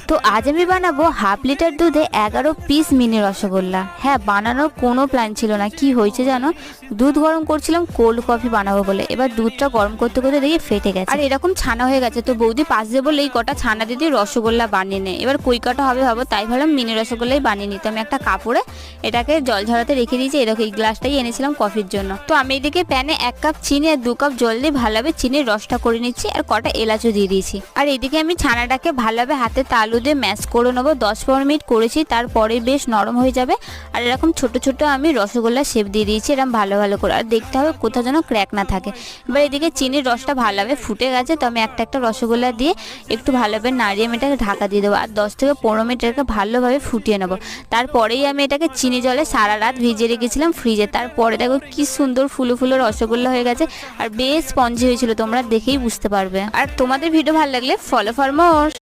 তো আজ আমি বানাবো হাফ লিটার দুধে 11 পিস মিনি রসগোল্লা। হ্যাঁ, বানানোর কোনো প্ল্যান ছিল না। কি হয়েছে জানো, দুধ গরম করছিলাম কোল্ড কফি বানাবো বলে। এবার দুধটা গরম করতে করতে দেখি ফেটে গেছে, আর এরকম ছানা হয়ে গেছে। তো বৌদি পাশ দিয়ে বললে এই কটা ছানা দিদি রসগোল্লা বানিয়ে নে। এবার কই কটা হবে ভাবো, তাই ভাবলাম মিনি রসগোল্লাই বানিয়ে নিতে। আমি একটা কাপড়ে এটাকে জল ঝরাতে রেখে দিয়েছি। এরকম এই গ্লাসটাই এনেছিলাম কফির জন্য। তো আমি এদিকে প্যানে 1 কাপ চিনি আর 2 কাপ জল দিয়ে ভালোভাবে চিনির রসটা করে নিচ্ছি, আর কটা এলাচও দিয়ে দিয়েছি। আর এদিকে আমি ছানাটাকে ভালোভাবে হাতে তালু দিয়ে ম্যাশ করে নেবো। 10-15 মিনিট করেছি, তারপরে বেশ নরম হয়ে যাবে। আর এরকম ছোট ছোট আমি রসগোল্লার শেপ দিয়ে দিয়েছি এরকম ভালো ভালো করে। আর দেখতে হবে কোথাও যেন ক্র্যাক না থাকে। এবার এদিকে চিনির রসটা ভালোভাবে ফুটে গেছে, তো আমি একটা একটা রসগোল্লা দিয়ে একটু ভালোভাবে নাড়িয়ে আমি এটাকে ঢাকা দিয়ে দেবো। আর 10 থেকে 15 মিনিট এটাকে ভালোভাবে ফুটিয়ে নেবো। তারপরেই আমি এটাকে চিনি জলে সারা রাত ভিজিয়ে রেখেছিলাম ফ্রিজে। তারপরে দেখো কি সুন্দর ফুলো ফুলো রসগোল্লা হয়ে গেছে, আর বেশ স্পঞ্জি হয়েছিল, তোমরা দেখেই বুঝতে পারবে। আর তোমাদের ভিডিও ভালো লাগলে ফলো ফর মোর।